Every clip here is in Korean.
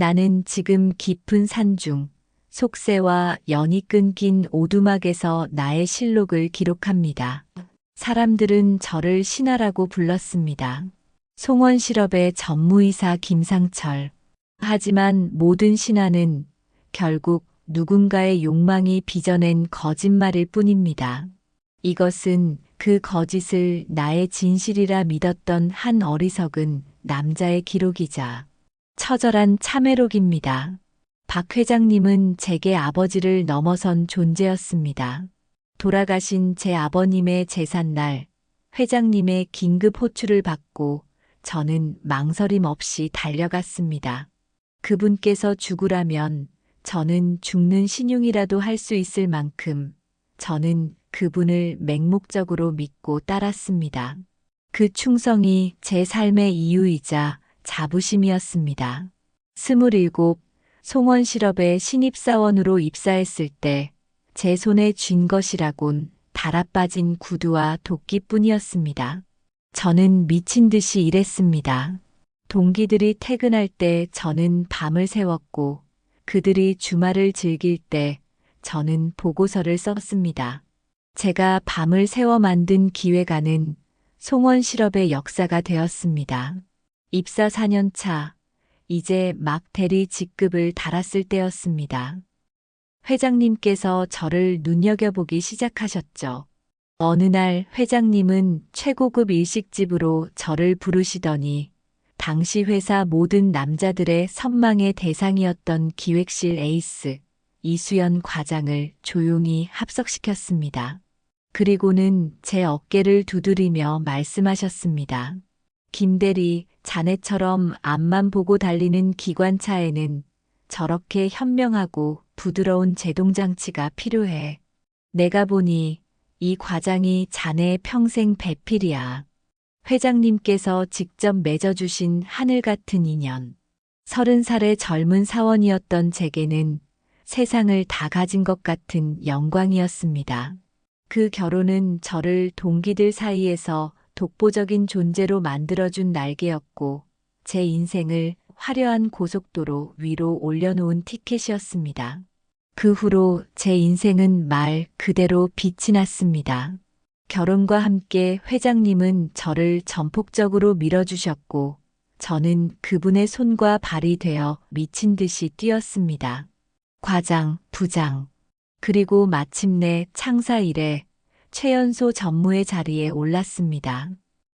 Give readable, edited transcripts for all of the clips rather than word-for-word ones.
나는 지금 깊은 산중, 속세와 연이 끊긴 오두막에서 나의 실록을 기록합니다. 사람들은 저를 신하라고 불렀습니다. 송원실업의 전무이사 김상철. 하지만 모든 신하는 결국 누군가의 욕망이 빚어낸 거짓말일 뿐입니다. 이것은 그 거짓을 나의 진실이라 믿었던 한 어리석은 남자의 기록이자 처절한 참회록입니다. 박 회장님은 제게 아버지를 넘어선 존재였습니다. 돌아가신 제 아버님의 제삿날, 회장님의 긴급 호출을 받고 저는 망설임 없이 달려갔습니다. 그분께서 죽으라면 저는 죽는 신용이라도 할 수 있을 만큼 저는 그분을 맹목적으로 믿고 따랐습니다. 그 충성이 제 삶의 이유이자 자부심이었습니다. 27, 송원실업에 신입사원으로 입사했을 때 제 손에 쥔 것이라곤 달아빠진 구두와 도끼뿐이었습니다. 저는 미친 듯이 일했습니다. 동기들이 퇴근할 때 저는 밤을 새웠고 그들이 주말을 즐길 때 저는 보고서를 썼습니다. 제가 밤을 새워 만든 기획안은 송원실업의 역사가 되었습니다. 입사 4년 차, 이제 막 대리 직급을 달았을 때였습니다. 회장님께서 저를 눈여겨보기 시작하셨죠. 어느 날 회장님은 최고급 일식집으로 저를 부르시더니 당시 회사 모든 남자들의 선망의 대상이었던 기획실 에이스 이수연 과장을 조용히 합석시켰습니다. 그리고는 제 어깨를 두드리며 말씀하셨습니다. 김대리, 자네처럼 앞만 보고 달리는 기관차에는 저렇게 현명하고 부드러운 제동장치가 필요해. 내가 보니 이 과장이 자네의 평생 배필이야. 회장님께서 직접 맺어주신 하늘 같은 인연. 30살의 젊은 사원이었던 제게는 세상을 다 가진 것 같은 영광이었습니다. 그 결혼은 저를 동기들 사이에서 독보적인 존재로 만들어준 날개였고 제 인생을 화려한 고속도로 위로 올려놓은 티켓이었습니다. 그 후로 제 인생은 말 그대로 빛이 났습니다. 결혼과 함께 회장님은 저를 전폭적으로 밀어주셨고 저는 그분의 손과 발이 되어 미친 듯이 뛰었습니다. 과장, 부장, 그리고 마침내 창사 1회 최연소 전무의 자리에 올랐습니다.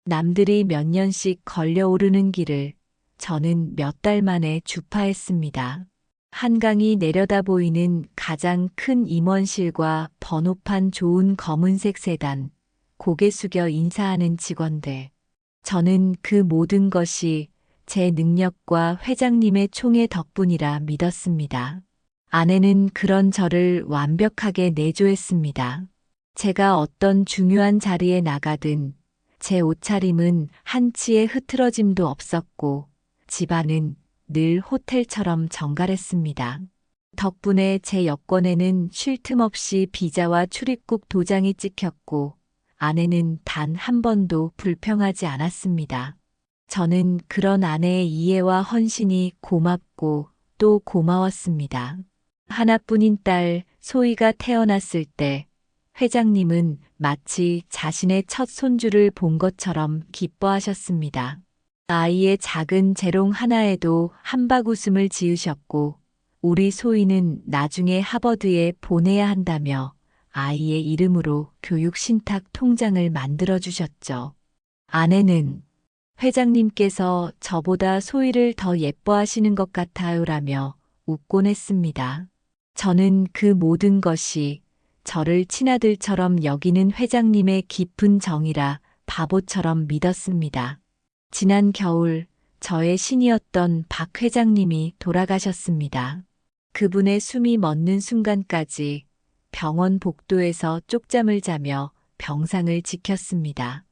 남들이 몇 년씩 걸려오르는 길을 저는 몇 달 만에 주파했습니다. 한강이 내려다 보이는 가장 큰 임원실과 번호판 좋은 검은색 세단, 고개 숙여 인사하는 직원들. 저는 그 모든 것이 제 능력과 회장님의 총애 덕분이라 믿었습니다. 아내는 그런 저를 완벽하게 내조했습니다. 제가 어떤 중요한 자리에 나가든 제 옷차림은 한치의 흐트러짐도 없었고 집안은 늘 호텔처럼 정갈했습니다. 덕분에 제 여권에는 쉴 틈 없이 비자와 출입국 도장이 찍혔고 아내는 단 한 번도 불평하지 않았습니다. 저는 그런 아내의 이해와 헌신이 고맙고 또 고마웠습니다. 하나뿐인 딸 소희가 태어났을 때 회장님은 마치 자신의 첫 손주를 본 것처럼 기뻐하셨습니다. 아이의 작은 재롱 하나에도 한박 웃음을 지으셨고 우리 소희는 나중에 하버드에 보내야 한다며 아이의 이름으로 교육 신탁 통장을 만들어 주셨죠. 아내는 회장님께서 저보다 소희를 더 예뻐하시는 것 같아요라며 웃곤 했습니다. 저는 그 모든 것이 저를 친아들처럼 여기는 회장님의 깊은 정이라 바보처럼 믿었습니다. 지난 겨울 저의 신이었던 박 회장님이 돌아가셨습니다. 그분의 숨이 멎는 순간까지 병원 복도에서 쪽잠을 자며 병상을 지켰습니다.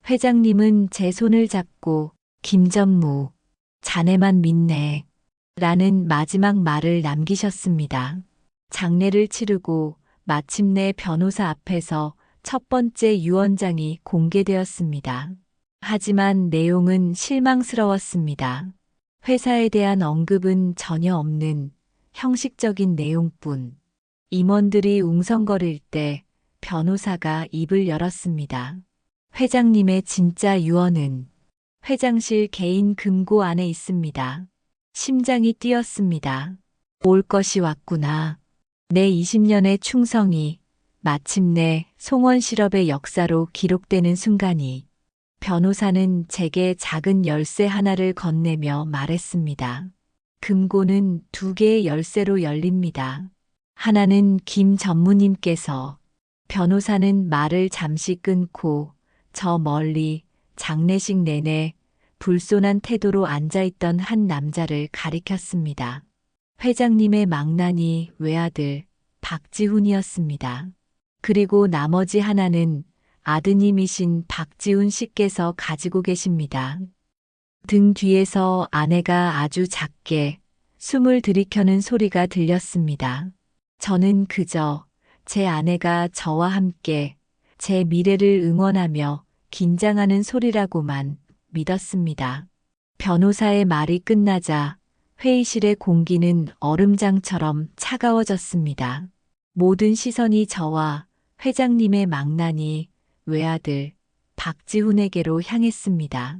회장님은 제 손을 잡고 김전무, 자네만 믿네 라는 마지막 말을 남기셨습니다. 장례를 치르고 마침내 변호사 앞에서 첫 번째 유언장이 공개되었습니다. 하지만 내용은 실망스러웠습니다. 회사에 대한 언급은 전혀 없는 형식적인 내용뿐. 임원들이 웅성거릴 때 변호사가 입을 열었습니다. 회장님의 진짜 유언은 회장실 개인 금고 안에 있습니다. 심장이 뛰었습니다. 올 것이 왔구나. 내 20년의 충성이 마침내 송원실업의 역사로 기록되는 순간이. 변호사는 제게 작은 열쇠 하나를 건네며 말했습니다. 금고는 2개의 열쇠로 열립니다. 하나는 김 전무님께서. 변호사는 말을 잠시 끊고 저 멀리 장례식 내내 불손한 태도로 앉아있던 한 남자를 가리켰습니다. 회장님의 망나니 외아들 박지훈이었습니다. 그리고 나머지 하나는 아드님이신 박지훈 씨께서 가지고 계십니다. 등 뒤에서 아내가 아주 작게 숨을 들이켜는 소리가 들렸습니다. 저는 그저 제 아내가 저와 함께 제 미래를 응원하며 긴장하는 소리라고만 믿었습니다. 변호사의 말이 끝나자 회의실의 공기는 얼음장처럼 차가워졌습니다. 모든 시선이 저와 회장님의 망나니 외아들 박지훈에게로 향했습니다.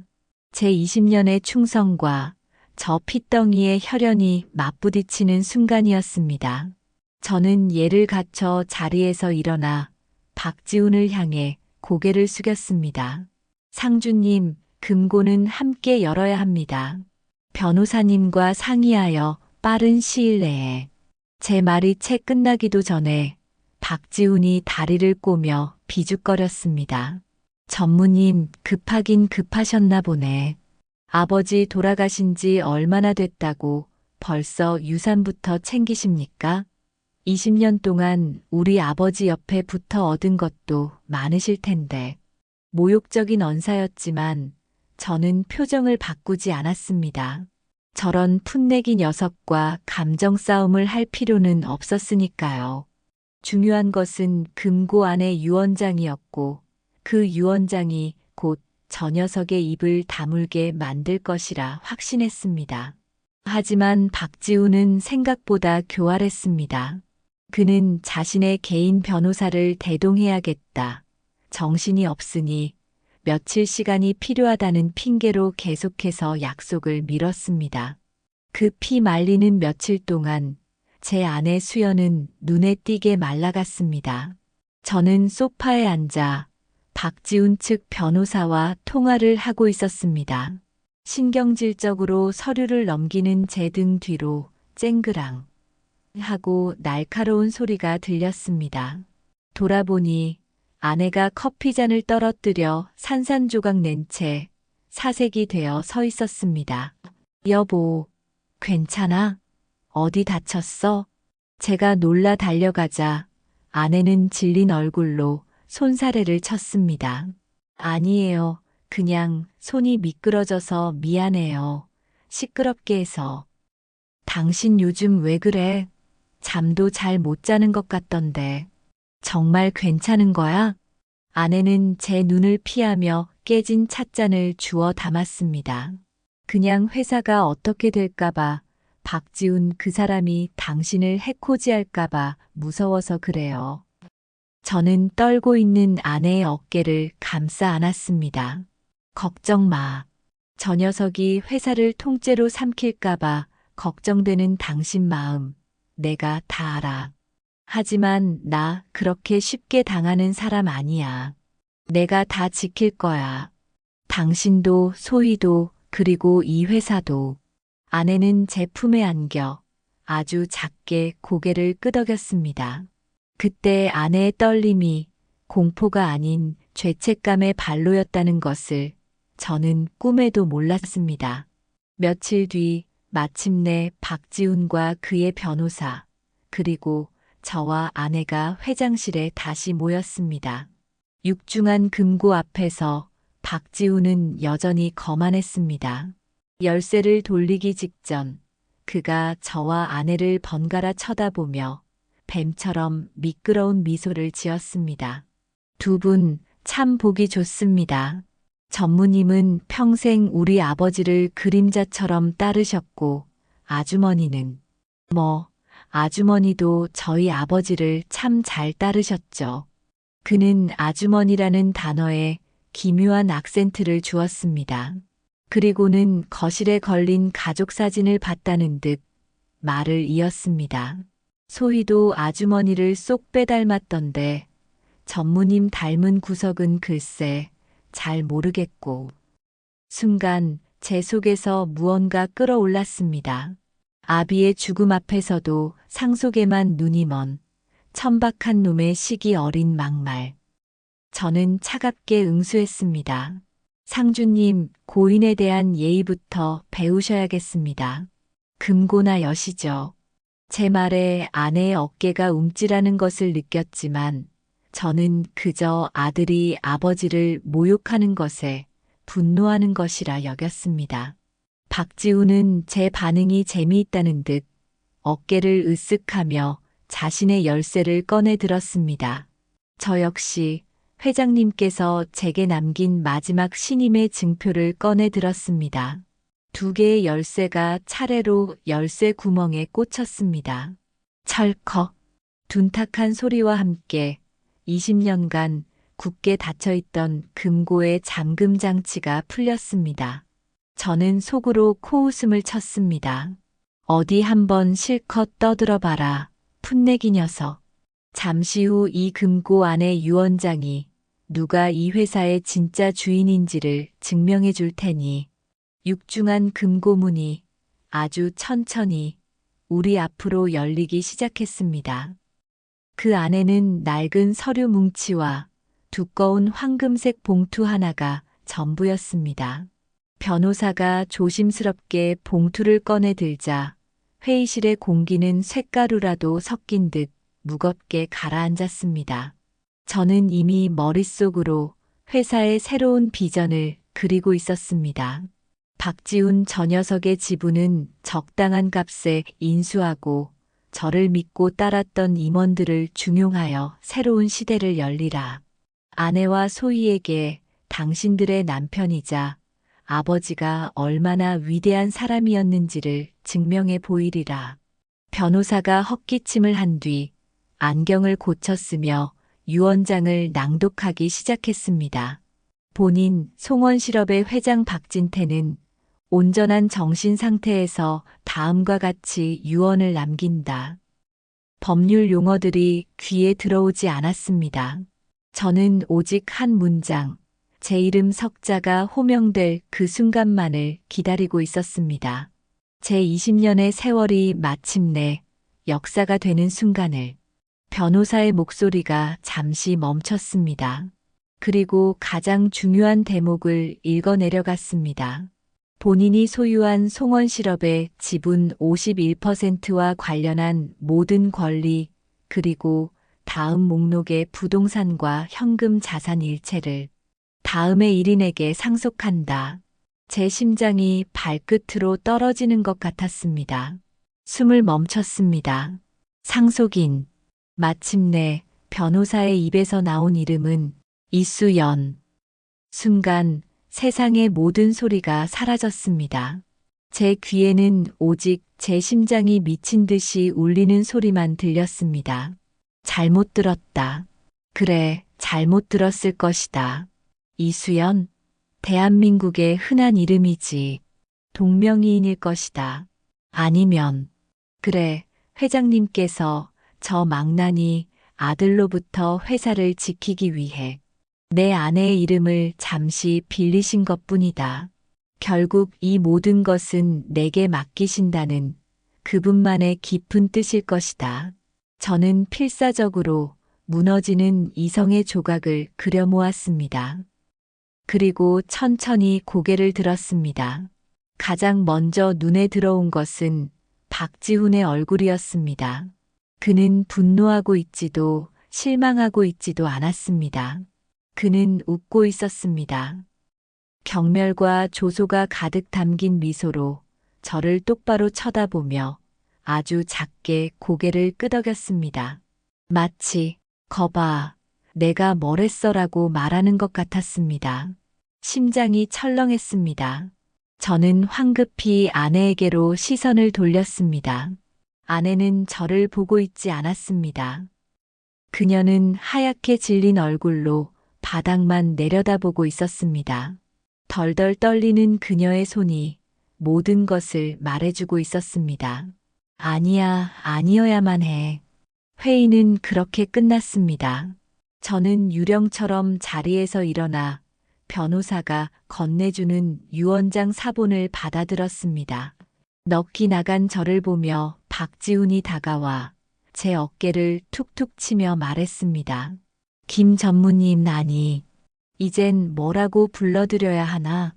제 20년의 충성과 저 핏덩이의 혈연이 맞부딪히는 순간이었습니다. 저는 예를 갖춰 자리에서 일어나 박지훈을 향해 고개를 숙였습니다. 상주님, 금고는 함께 열어야 합니다. 변호사님과 상의하여 빠른 시일 내에. 제 말이 채 끝나기도 전에 박지훈이 다리를 꼬며 비죽거렸습니다. 전무님, 급하긴 급하셨나 보네. 아버지 돌아가신 지 얼마나 됐다고 벌써 유산부터 챙기십니까? 20년 동안 우리 아버지 옆에 붙어 얻은 것도 많으실 텐데. 모욕적인 언사였지만 저는 표정을 바꾸지 않았습니다. 저런 풋내기 녀석과 감정 싸움을 할 필요는 없었으니까요. 중요한 것은 금고 안의 유언장이었고 그 유언장이 곧 저 녀석의 입을 다물게 만들 것이라 확신했습니다. 하지만 박지훈은 생각보다 교활했습니다. 그는 자신의 개인 변호사를 대동해야겠다. 정신이 없으니 며칠 시간이 필요하다는 핑계로 계속해서 약속을 미뤘습니다. 그 피 말리는 며칠 동안 제 아내 수연은 눈에 띄게 말라갔습니다. 저는 소파에 앉아 박지훈 측 변호사와 통화를 하고 있었습니다. 신경질적으로 서류를 넘기는 제 등 뒤로 쨍그랑 하고 날카로운 소리가 들렸습니다. 돌아보니 아내가 커피잔을 떨어뜨려 산산조각 낸 채 사색이 되어 서 있었습니다. 여보, 괜찮아? 어디 다쳤어? 제가 놀라 달려가자 아내는 질린 얼굴로 손사래를 쳤습니다. 아니에요. 그냥 손이 미끄러져서 미안해요. 시끄럽게 해서. 당신 요즘 왜 그래? 잠도 잘 못 자는 것 같던데. 정말 괜찮은 거야? 아내는 제 눈을 피하며 깨진 찻잔을 주워 담았습니다. 그냥 회사가 어떻게 될까봐, 박지훈 그 사람이 당신을 해코지할까봐 무서워서 그래요. 저는 떨고 있는 아내의 어깨를 감싸 안았습니다. 걱정 마. 저 녀석이 회사를 통째로 삼킬까봐 걱정되는 당신 마음, 내가 다 알아. 하지만 나 그렇게 쉽게 당하는 사람 아니야. 내가 다 지킬 거야. 당신도 소희도 그리고 이 회사도. 아내는 제 품에 안겨 아주 작게 고개를 끄덕였습니다. 그때 아내의 떨림이 공포가 아닌 죄책감의 발로였다는 것을 저는 꿈에도 몰랐습니다. 며칠 뒤 마침내 박지훈과 그의 변호사 그리고 저와 아내가 회장실에 다시 모였습니다. 육중한 금고 앞에서 박지훈은 여전히 거만했습니다. 열쇠를 돌리기 직전 그가 저와 아내를 번갈아 쳐다보며 뱀처럼 미끄러운 미소를 지었습니다. 두 분 참 보기 좋습니다. 전무님은 평생 우리 아버지를 그림자처럼 따르셨고, 아주머니는, 아주머니도 저희 아버지를 참 잘 따르셨죠. 그는 아주머니라는 단어에 기묘한 악센트를 주었습니다. 그리고는 거실에 걸린 가족 사진을 봤다는 듯 말을 이었습니다. 소희도 아주머니를 쏙 빼닮았던데 전무님 닮은 구석은 글쎄 잘 모르겠고. 순간 제 속에서 무언가 끌어올랐습니다. 아비의 죽음 앞에서도 상속에만 눈이 먼 천박한 놈의 시기 어린 막말. 저는 차갑게 응수했습니다. 상주님, 고인에 대한 예의부터 배우셔야겠습니다. 금고나 여시죠. 제 말에 아내의 어깨가 움찔하는 것을 느꼈지만 저는 그저 아들이 아버지를 모욕하는 것에 분노하는 것이라 여겼습니다. 박지우는 제 반응이 재미있다는 듯 어깨를 으쓱하며 자신의 열쇠를 꺼내 들었습니다. 저 역시 회장님께서 제게 남긴 마지막 신임의 증표를 꺼내 들었습니다. 2개의 열쇠가 차례로 열쇠 구멍에 꽂혔습니다. 철컥, 둔탁한 소리와 함께 20년간 굳게 닫혀있던 금고의 잠금 장치가 풀렸습니다. 저는 속으로 코웃음을 쳤습니다. 어디 한번 실컷 떠들어봐라, 풋내기 녀석. 잠시 후 이 금고 안의 유언장이 누가 이 회사의 진짜 주인인지를 증명해 줄 테니 육중한 금고문이 아주 천천히 우리 앞으로 열리기 시작했습니다. 그 안에는 낡은 서류 뭉치와 두꺼운 황금색 봉투 하나가 전부였습니다. 변호사가 조심스럽게 봉투를 꺼내 들자 회의실의 공기는 쇳가루라도 섞인 듯 무겁게 가라앉았습니다. 저는 이미 머릿속으로 회사의 새로운 비전을 그리고 있었습니다. 박지훈 저 녀석의 지분은 적당한 값에 인수하고 저를 믿고 따랐던 임원들을 중용하여 새로운 시대를 열리라. 아내와 소희에게 당신들의 남편이자 아버지가 얼마나 위대한 사람이었는지를 증명해 보이리라. 변호사가 헛기침을 한 뒤 안경을 고쳤으며 유언장을 낭독하기 시작했습니다. 본인 송원실업의 회장 박진태는 온전한 정신 상태에서 다음과 같이 유언을 남긴다. 법률 용어들이 귀에 들어오지 않았습니다. 저는 오직 한 문장, 제 이름 석자가 호명될 그 순간만을 기다리고 있었습니다. 제 20년의 세월이 마침내 역사가 되는 순간을. 변호사의 목소리가 잠시 멈췄습니다. 그리고 가장 중요한 대목을 읽어 내려갔습니다. 본인이 소유한 송원실업의 지분 51%와 관련한 모든 권리, 그리고 다음 목록의 부동산과 현금 자산 일체를 다음의 1인에게 상속한다. 제 심장이 발끝으로 떨어지는 것 같았습니다. 숨을 멈췄습니다. 상속인. 마침내 변호사의 입에서 나온 이름은 이수연. 순간 세상의 모든 소리가 사라졌습니다. 제 귀에는 오직 제 심장이 미친 듯이 울리는 소리만 들렸습니다. 잘못 들었다. 그래, 잘못 들었을 것이다. 이수연, 대한민국의 흔한 이름이지. 동명이인일 것이다. 아니면, 그래, 회장님께서 저 망나니 아들로부터 회사를 지키기 위해 내 아내의 이름을 잠시 빌리신 것뿐이다. 결국 이 모든 것은 내게 맡기신다는 그분만의 깊은 뜻일 것이다. 저는 필사적으로 무너지는 이성의 조각을 그려 모았습니다. 그리고 천천히 고개를 들었습니다. 가장 먼저 눈에 들어온 것은 박지훈의 얼굴이었습니다. 그는 분노하고 있지도 실망하고 있지도 않았습니다. 그는 웃고 있었습니다. 경멸과 조소가 가득 담긴 미소로 저를 똑바로 쳐다보며 아주 작게 고개를 끄덕였습니다. 마치 거봐, 내가 뭘 했어라고 말하는 것 같았습니다. 심장이 철렁했습니다. 저는 황급히 아내에게로 시선을 돌렸습니다. 아내는 저를 보고 있지 않았습니다. 그녀는 하얗게 질린 얼굴로 바닥만 내려다보고 있었습니다. 덜덜 떨리는 그녀의 손이 모든 것을 말해주고 있었습니다. 아니야, 아니어야만 해. 회의는 그렇게 끝났습니다. 저는 유령처럼 자리에서 일어나 변호사가 건네주는 유언장 사본을 받아들었습니다. 넋이 나간 저를 보며 박지훈이 다가와 제 어깨를 툭툭 치며 말했습니다. 김 전무님, 아니, 이젠 뭐라고 불러드려야 하나?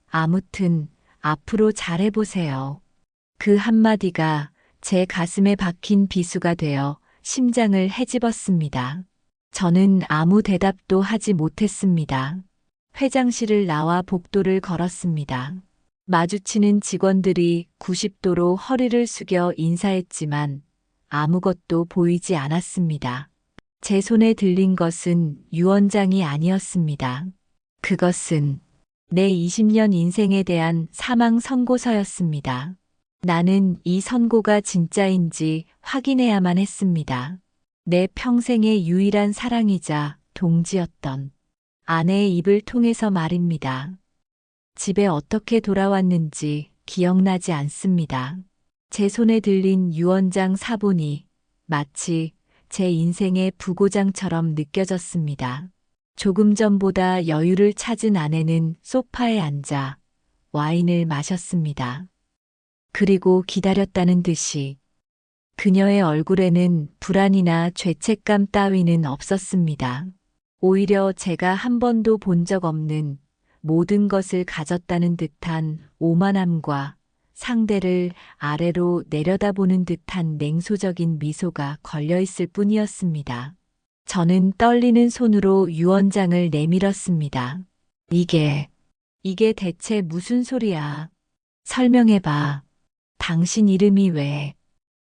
아무튼 앞으로 잘해보세요. 그 한마디가 제 가슴에 박힌 비수가 되어 심장을 헤집었습니다. 저는 아무 대답도 하지 못했습니다. 회장실을 나와 복도를 걸었습니다. 마주치는 직원들이 90도로 허리를 숙여 인사했지만 아무것도 보이지 않았습니다. 제 손에 들린 것은 유언장이 아니었습니다. 그것은 내 20년 인생에 대한 사망 선고서였습니다. 나는 이 선고가 진짜인지 확인해야만 했습니다. 내 평생의 유일한 사랑이자 동지였던 아내의 입을 통해서 말입니다. 집에 어떻게 돌아왔는지 기억나지 않습니다. 제 손에 들린 유언장 사본이 마치 제 인생의 부고장처럼 느껴졌습니다. 조금 전보다 여유를 찾은 아내는 소파에 앉아 와인을 마셨습니다. 그리고 기다렸다는 듯이 그녀의 얼굴에는 불안이나 죄책감 따위는 없었습니다. 오히려 제가 한 번도 본 적 없는 모든 것을 가졌다는 듯한 오만함과 상대를 아래로 내려다보는 듯한 냉소적인 미소가 걸려있을 뿐이었습니다. 저는 떨리는 손으로 유언장을 내밀었습니다. 이게 대체 무슨 소리야? 설명해봐. 당신 이름이 왜?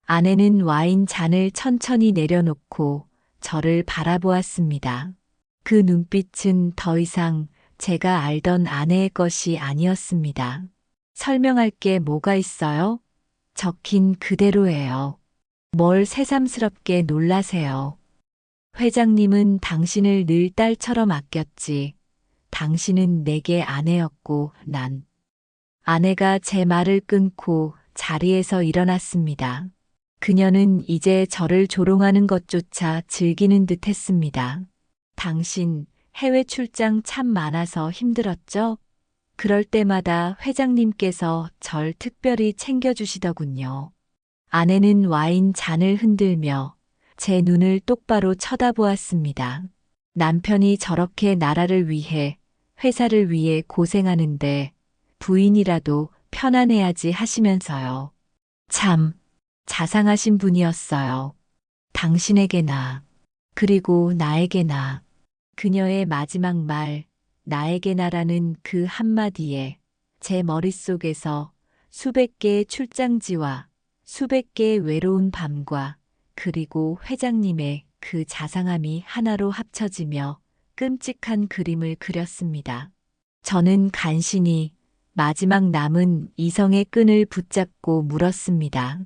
아내는 와인 잔을 천천히 내려놓고 저를 바라보았습니다. 그 눈빛은 더 이상 제가 알던 아내의 것이 아니었습니다. 설명할 게 뭐가 있어요? 적힌 그대로예요. 뭘 새삼스럽게 놀라세요. 회장님은 당신을 늘 딸처럼 아꼈지. 당신은 내게 아내였고 난. 아내가 제 말을 끊고 자리에서 일어났습니다. 그녀는 이제 저를 조롱하는 것조차 즐기는 듯 했습니다. 당신 해외 출장 참 많아서 힘들었죠? 그럴 때마다 회장님께서 절 특별히 챙겨주시더군요. 아내는 와인 잔을 흔들며 제 눈을 똑바로 쳐다보았습니다. 남편이 저렇게 나라를 위해, 회사를 위해 고생하는데 부인이라도 편안해야지 하시면서요. 참 자상하신 분이었어요. 당신에게나, 그리고 나에게나. 그녀의 마지막 말, 나에게나라는 그 한마디에 제 머릿속에서 수백 개의 출장지와 수백 개의 외로운 밤과 그리고 회장님의 그 자상함이 하나로 합쳐지며 끔찍한 그림을 그렸습니다. 저는 간신히 마지막 남은 이성의 끈을 붙잡고 물었습니다.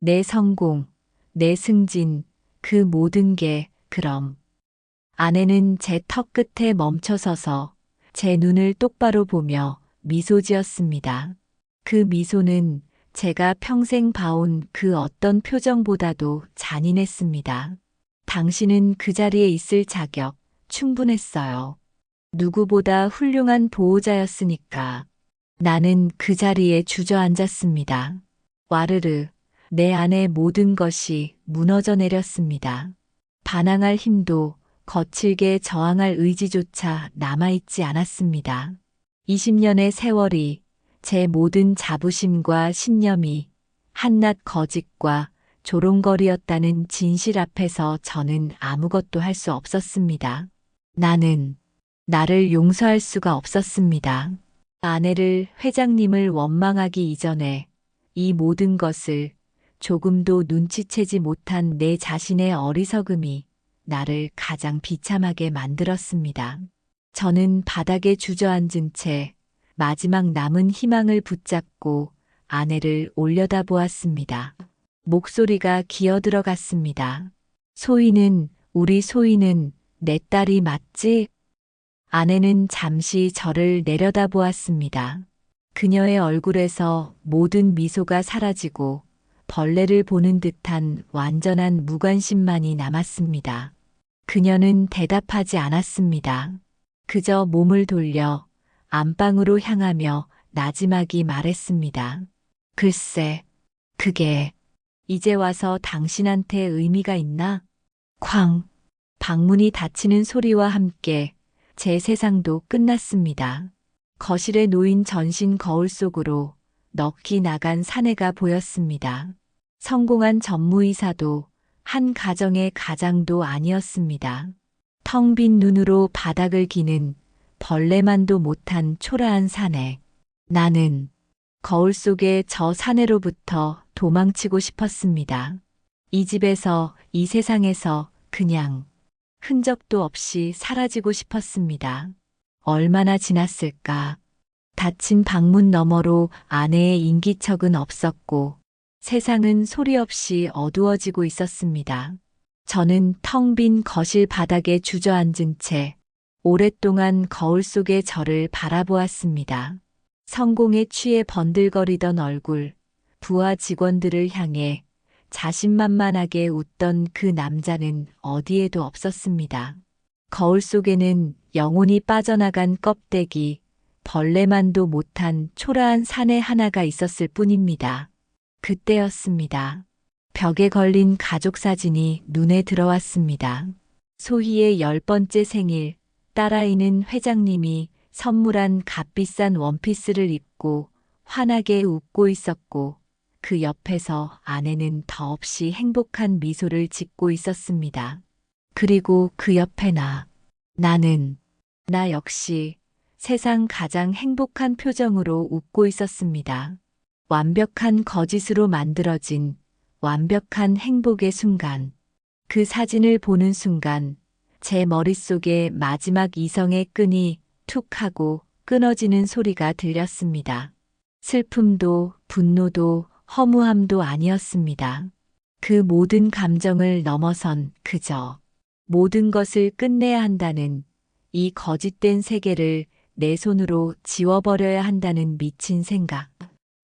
내 성공, 내 승진, 그 모든 게 그럼. 아내는 제 턱 끝에 멈춰서서 제 눈을 똑바로 보며 미소 지었습니다. 그 미소는 제가 평생 봐온 그 어떤 표정보다도 잔인했습니다. 당신은 그 자리에 있을 자격 충분했어요. 누구보다 훌륭한 보호자였으니까. 나는 그 자리에 주저앉았습니다. 와르르, 내 안의 모든 것이 무너져 내렸습니다. 반항할 힘도 거칠게 저항할 의지조차 남아있지 않았습니다. 20년의 세월이 제 모든 자부심과 신념이 한낱 거짓과 조롱거리였다는 진실 앞에서 저는 아무것도 할 수 없었습니다. 나는 나를 용서할 수가 없었습니다. 아내를, 회장님을 원망하기 이전에 이 모든 것을 조금도 눈치채지 못한 내 자신의 어리석음이 나를 가장 비참하게 만들었습니다. 저는 바닥에 주저앉은 채 마지막 남은 희망을 붙잡고 아내를 올려다보았습니다. 목소리가 기어들어갔습니다. 우리 소희는 내 딸이 맞지? 아내는 잠시 저를 내려다보았습니다. 그녀의 얼굴에서 모든 미소가 사라지고 벌레를 보는 듯한 완전한 무관심만이 남았습니다. 그녀는 대답하지 않았습니다. 그저 몸을 돌려 안방으로 향하며 나지막이 말했습니다. 글쎄, 그게 이제 와서 당신한테 의미가 있나? 쾅! 방문이 닫히는 소리와 함께 제 세상도 끝났습니다. 거실에 놓인 전신 거울 속으로 넋이 나간 사내가 보였습니다. 성공한 전무이사도 한 가정의 가장도 아니었습니다. 텅 빈 눈으로 바닥을 기는 벌레만도 못한 초라한 사내. 나는 거울 속의 저 사내로부터 도망치고 싶었습니다. 이 집에서, 이 세상에서 그냥 흔적도 없이 사라지고 싶었습니다. 얼마나 지났을까? 닫힌 방문 너머로 아내의 인기척은 없었고 세상은 소리 없이 어두워지고 있었습니다. 저는 텅 빈 거실 바닥에 주저앉은 채 오랫동안 거울 속의 저를 바라보았습니다. 성공에 취해 번들거리던 얼굴, 부하 직원들을 향해 자신만만하게 웃던 그 남자는 어디에도 없었습니다. 거울 속에는 영혼이 빠져나간 껍데기, 벌레만도 못한 초라한 사내 하나가 있었을 뿐입니다. 그때였습니다. 벽에 걸린 가족 사진이 눈에 들어왔습니다. 소희의 10번째 생일, 딸아이는 회장님이 선물한 값비싼 원피스를 입고 환하게 웃고 있었고 그 옆에서 아내는 더없이 행복한 미소를 짓고 있었습니다. 그리고 그 옆에 나 역시 세상 가장 행복한 표정으로 웃고 있었습니다. 완벽한 거짓으로 만들어진 완벽한 행복의 순간. 그 사진을 보는 순간 제 머릿속에 마지막 이성의 끈이 툭 하고 끊어지는 소리가 들렸습니다. 슬픔도 분노도 허무함도 아니었습니다. 그 모든 감정을 넘어선 그저 모든 것을 끝내야 한다는 이 거짓된 세계를 내 손으로 지워버려야 한다는 미친 생각.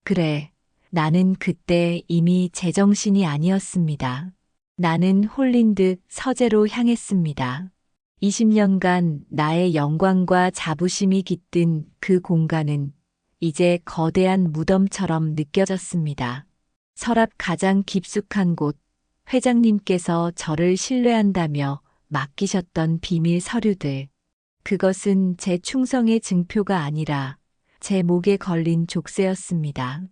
그래, 나는 그때 이미 제정신이 아니었습니다. 나는 홀린 듯 서재로 향했습니다. 20년간 나의 영광과 자부심이 깃든 그 공간은 이제 거대한 무덤처럼 느껴졌습니다. 서랍 가장 깊숙한 곳, 회장님께서 저를 신뢰한다며 맡기셨던 비밀 서류들. 그것은 제 충성의 증표가 아니라 제 목에 걸린 족쇄였습니다.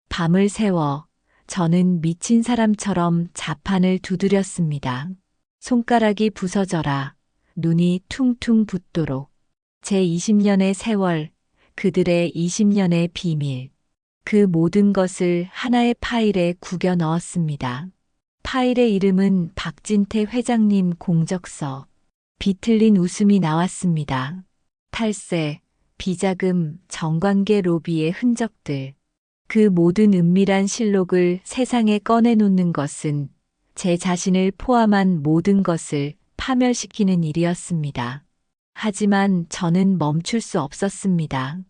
밤을 새워 저는 미친 사람처럼 자판을 두드렸습니다. 손가락이 부서져라, 눈이 퉁퉁 붓도록. 제 20년의 세월, 그들의 20년의 비밀. 그 모든 것을 하나의 파일에 구겨 넣었습니다. 파일의 이름은 박진태 회장님 공적서. 비틀린 웃음이 나왔습니다. 탈세, 비자금, 정관계 로비의 흔적들. 그 모든 은밀한 실록을 세상에 꺼내놓는 것은 제 자신을 포함한 모든 것을 파멸시키는 일이었습니다. 하지만 저는 멈출 수 없었습니다.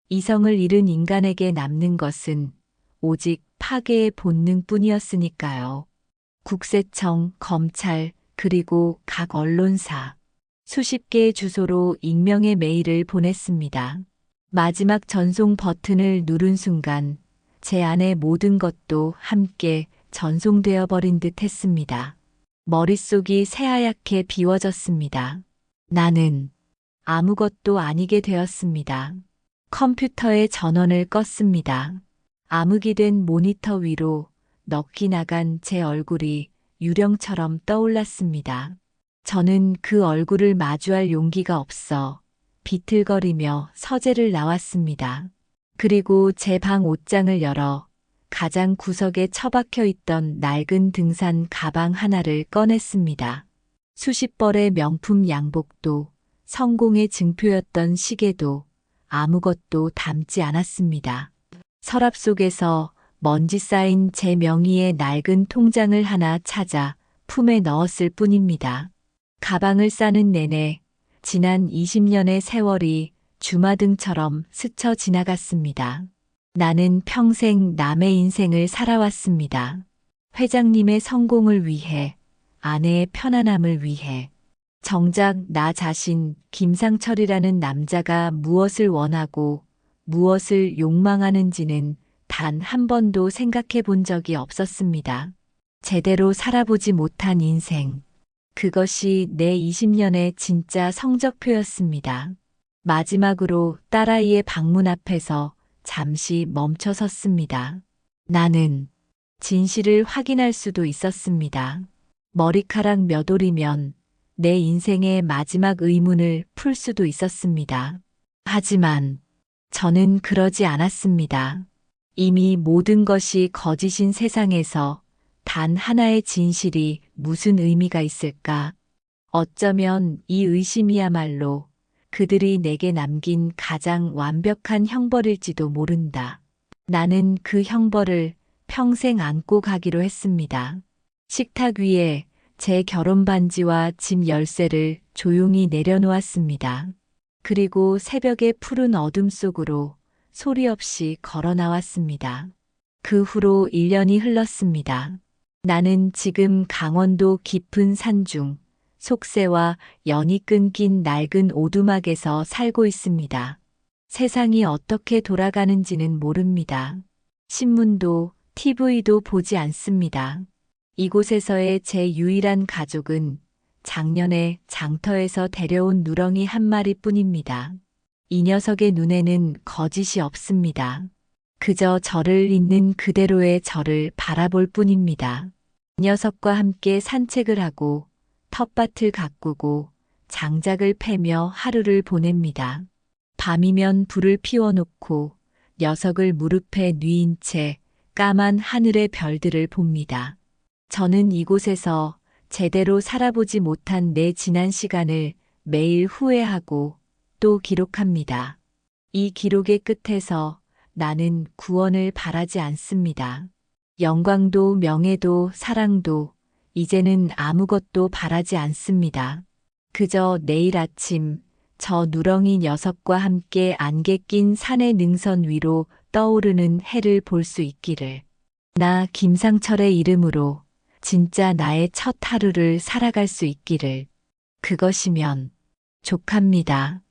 이성을 잃은 인간에게 남는 것은 오직 파괴의 본능뿐이었으니까요. 국세청, 검찰, 그리고 각 언론사. 수십 개의 주소로 익명의 메일을 보냈습니다. 마지막 전송 버튼을 누른 순간 제 안의 모든 것도 함께 전송되어 버린 듯 했습니다. 머릿속이 새하얗게 비워졌습니다. 나는 아무것도 아니게 되었습니다. 컴퓨터의 전원을 껐습니다. 암흑이 된 모니터 위로 넋이 나간 제 얼굴이 유령처럼 떠올랐습니다. 저는 그 얼굴을 마주할 용기가 없어 비틀거리며 서재를 나왔습니다. 그리고 제 방 옷장을 열어 가장 구석에 처박혀 있던 낡은 등산 가방 하나를 꺼냈습니다. 수십 벌의 명품 양복도, 성공의 증표였던 시계도 아무것도 담지 않았습니다. 서랍 속에서 먼지 쌓인 제 명의의 낡은 통장을 하나 찾아 품에 넣었을 뿐입니다. 가방을 싸는 내내 지난 20년의 세월이 주마등처럼 스쳐 지나갔습니다. 나는 평생 남의 인생을 살아왔습니다. 회장님의 성공을 위해, 아내의 편안함을 위해. 정작 나 자신 김상철이라는 남자가 무엇을 원하고 무엇을 욕망하는지는 단 한 번도 생각해 본 적이 없었습니다. 제대로 살아보지 못한 인생. 그것이 내 20년의 진짜 성적표였습니다. 마지막으로 딸아이의 방문 앞에서 잠시 멈춰 섰습니다. 나는 진실을 확인할 수도 있었습니다. 머리카락 몇 올이면 내 인생의 마지막 의문을 풀 수도 있었습니다. 하지만 저는 그러지 않았습니다. 이미 모든 것이 거짓인 세상에서 단 하나의 진실이 무슨 의미가 있을까? 어쩌면 이 의심이야말로 그들이 내게 남긴 가장 완벽한 형벌일지도 모른다. 나는 그 형벌을 평생 안고 가기로 했습니다. 식탁 위에 제 결혼 반지와 집 열쇠를 조용히 내려놓았습니다. 그리고 새벽의 푸른 어둠 속으로 소리 없이 걸어 나왔습니다. 그 후로 1년이 흘렀습니다. 나는 지금 강원도 깊은 산중, 속세와 연이 끊긴 낡은 오두막에서 살고 있습니다. 세상이 어떻게 돌아가는지는 모릅니다. 신문도 TV도 보지 않습니다. 이곳에서의 제 유일한 가족은 작년에 장터에서 데려온 누렁이 한 마리뿐입니다. 이 녀석의 눈에는 거짓이 없습니다. 그저 저를 있는 그대로의 저를 바라볼 뿐입니다. 이 녀석과 함께 산책을 하고 텃밭을 가꾸고 장작을 패며 하루를 보냅니다. 밤이면 불을 피워놓고 녀석을 무릎에 뉘인 채 까만 하늘의 별들을 봅니다. 저는 이곳에서 제대로 살아보지 못한 내 지난 시간을 매일 후회하고 또 기록합니다. 이 기록의 끝에서 나는 구원을 바라지 않습니다. 영광도 명예도 사랑도 이제는 아무것도 바라지 않습니다. 그저 내일 아침 저 누렁이 녀석과 함께 안개 낀 산의 능선 위로 떠오르는 해를 볼 수 있기를. 나 김상철의 이름으로 진짜 나의 첫 하루를 살아갈 수 있기를. 그것이면 족합니다.